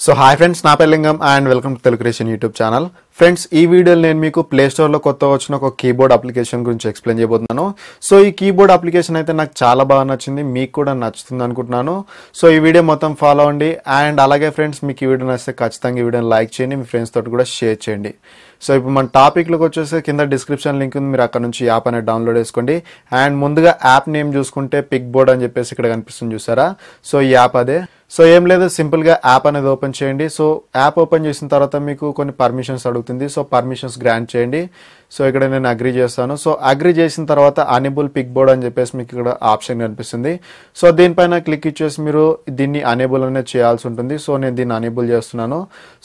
So hi friends, నా పేరు లింగం and welcome to Telugu creation YouTube channel. Friends, ఈ వీడియోలో నేను మీకు ప్లే స్టోర్లో కొత్తగా వచ్చిన ఒక కీబోర్డ్ అప్లికేషన్ గురించి ఎక్స్ప్లెయిన్ చేయబోతున్నాను. సో ఈ కీబోర్డ్ అప్లికేషన్ అయితే నాకు చాలా బాగా నచ్చింది, మీకు కూడా నచ్చుతుంది అనుకుంటున్నాను. సో ఈ వీడియో మొత్తం ఫాలో అవ్వండి. అండ్ అలాగే ఫ్రెండ్స్, మీకు ఈ వీడియో నచ్చితే ఖచ్చితంగా ఈ వీడియోని లైక్ చేయండి, మీ ఫ్రెండ్స్ తోటి కూడా షేర్ చేయండి. సో ఇప్పుడు మన టాపిక్లోకి వచ్చేసి కింద డిస్క్రిప్షన్ లింక్ ఉంది, మీరు అక్కడ నుంచి యాప్ అనేది డౌన్లోడ్ చేసుకోండి. అండ్ ముందుగా యాప్ నేమ్ చూసుకుంటే పిక్ బోర్డ్ అని చెప్పేసి ఇక్కడ కనిపిస్తుంది, చూసారా? సో ఈ యాప్ అదే. సో ఏం లేదు, సింపుల్గా యాప్ అనేది ఓపెన్ చేయండి. సో యాప్ ఓపెన్ చేసిన తర్వాత మీకు కొన్ని పర్మిషన్స్ అడుగుతుంది. సో పర్మిషన్స్ గ్రాంట్ చేయండి. సో ఇక్కడ నేను అగ్రీ చేస్తాను. సో అగ్రీ చేసిన తర్వాత అనేబుల్ పిక్ బోర్డ్ అని చెప్పేసి మీకు ఇక్కడ ఆప్షన్ కనిపిస్తుంది. సో దీనిపైన క్లిక్ ఇచ్చేసి మీరు దీన్ని అనేబుల్ అనేది చేయాల్సి ఉంటుంది. సో నేను దీన్ని అనేబుల్ చేస్తున్నాను.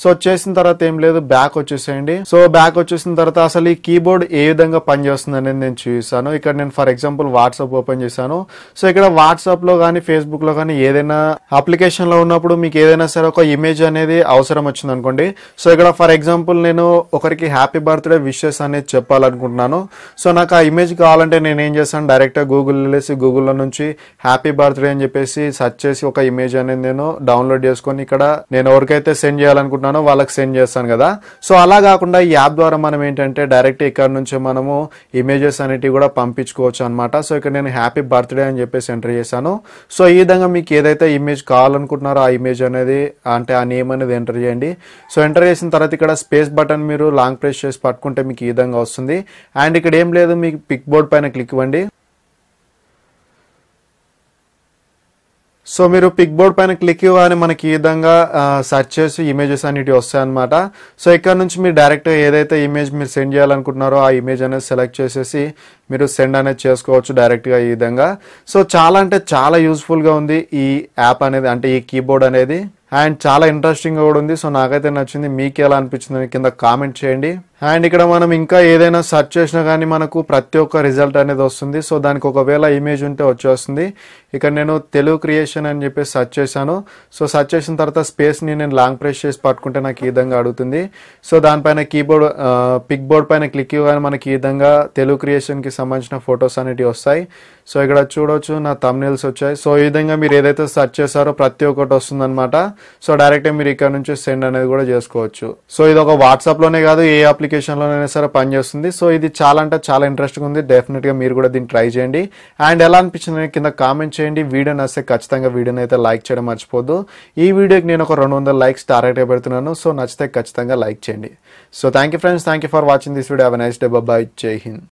సో చేసిన తర్వాత ఏం లేదు, బ్యాక్ వచ్చేసేయండి. సో బ్యాక్ వచ్చేసిన తర్వాత అసలు ఈ కీబోర్డ్ ఏ విధంగా పనిచేస్తుంది అనేది నేను చూపిస్తాను. ఇక్కడ నేను ఫర్ ఎగ్జాంపుల్ వాట్సాప్ ఓపెన్ చేశాను. సో ఇక్కడ వాట్సాప్ లో కానీ ఫేస్బుక్ లో కానీ ఏదైనా అప్లికేషన్ లో ఉన్నప్పుడు మీకు ఏదైనా సరే ఒక ఇమేజ్ అనేది అవసరం వచ్చింది అనుకోండి. సో ఇక్కడ ఫర్ ఎగ్జాంపుల్ నేను ఒకరికి హ్యాపీ బర్త్డే విషెస్ అనేది చెప్పాలనుకుంటున్నాను. సో నాకు ఆ ఇమేజ్ కావాలంటే నేను ఏం చేస్తాను, డైరెక్ట్గా గూగుల్ వెళ్ళేసి గూగుల్లో నుంచి హ్యాపీ బర్త్డే అని చెప్పేసి సెర్చ్ చేసి ఒక ఇమేజ్ అనేది నేను డౌన్లోడ్ చేసుకొని ఇక్కడ నేను ఎవరికైతే సెండ్ చేయాలనుకుంటున్నానో వాళ్ళకి సెండ్ చేస్తాను కదా. సో అలా కాకుండా ఈ యాప్ ద్వారా మనం ఏంటంటే డైరెక్ట్ ఇక్కడ నుంచి మనము ఇమేజెస్ అనేటివి కూడా పంపించుకోవచ్చు అనమాట. సో ఇక్కడ నేను హ్యాపీ బర్త్డే అని చెప్పేసి ఎంటర్ చేశాను. సో ఈ విధంగా మీకు ఏదైతే ఇమేజ్ కావాలనుకుంటున్నారో ఆ ఇమేజ్ అనేది అంటే ఆ నేమ్ అనేది ఎంటర్ చేయండి. సో ఎంటర్ చేసిన తర్వాత ఇక్కడ స్పేస్ బటన్ మీరు లాంగ్ ప్రెస్ చేసి పట్టుకుంటే మీకు ఈ విధంగా వస్తుంది. అండ్ ఇక్కడ ఏం లేదు, మీకు పిక్ బోర్డ్ పైన క్లిక్ ఇవ్వండి. సో మీరు పిక్ బోర్డ్ పైన క్లిక్ ఇవ్వగానే మనకి ఈ విధంగా సెర్చ్ చేసి ఇమేజెస్ అనేవి వస్తాయి అనమాట. సో ఇక్కడ నుంచి మీరు డైరెక్ట్గా ఏదైతే ఇమేజ్ మీరు సెండ్ చేయాలనుకుంటున్నారో ఆ ఇమేజ్ అనేది సెలెక్ట్ చేసేసి మీరు సెండ్ అనేది చేసుకోవచ్చు డైరెక్ట్గా ఈ విధంగా. సో చాలా అంటే చాలా యూస్ఫుల్గా ఉంది ఈ యాప్ అనేది, అంటే ఈ కీబోర్డ్ అనేది. అండ్ చాలా ఇంట్రెస్టింగ్ కూడా ఉంది. సో నాకైతే నచ్చింది, మీకు ఎలా అనిపించింది కింద కామెంట్ చేయండి. అండ్ ఇక్కడ మనం ఇంకా ఏదైనా సెర్చ్ చేసినా కానీ మనకు ప్రతి ఒక్క రిజల్ట్ అనేది వస్తుంది. సో దానికి ఒకవేళ ఇమేజ్ ఉంటే వచ్చేస్తుంది. ఇక్కడ నేను తెలుగు క్రియేషన్ అని చెప్పేసి సెర్చ్ చేశాను. సో సెర్చ్ చేసిన తర్వాత స్పేస్ని నేను లాంగ్ ప్రెస్ చేసి పట్టుకుంటే నాకు ఈ విధంగా అడుగుతుంది. సో దానిపైన కీబోర్డ్ పిక్ బోర్డ్ పైన క్లిక్ ఇవ్వగానే మనకి ఈ విధంగా తెలుగు క్రియేషన్కి సంబంధించిన ఫొటోస్ అనేవి వస్తాయి. సో ఇక్కడ చూడవచ్చు నా థంబ్నెయిల్స్ వచ్చాయి. సో ఈ విధంగా మీరు ఏదైతే సెర్చ్ చేశారో ప్రతి ఒక్కటి వస్తుంది అనమాట. సో డైరెక్ట్గా మీరు ఇక్కడ నుంచి సెండ్ అనేది కూడా చేసుకోవచ్చు. సో ఇది ఒక వాట్సాప్లోనే కాదు, ఏ అప్లికేషన్లోనైనా సరే పనిచేస్తుంది. సో ఇది చాలా అంటే చాలా ఇంట్రెస్టింగ్ ఉంది. డెఫినెట్గా మీరు కూడా దీన్ని ట్రై చేయండి. అండ్ ఎలా అనిపించింది కింద కామెంట్ చేయండి. వీడియో నచ్చితే ఖచ్చితంగా వీడియోని అయితే లైక్ చేయడం మర్చిపోద్దు. ఈ వీడియోకి నేను ఒక 200 లైక్స్ టార్గెట్ పెడుతున్నాను. సో నచ్చితే ఖచ్చితంగా లైక్ చేయండి. So thank you friends, thank you for watching this video. Have a nice day. By. జై హింద్.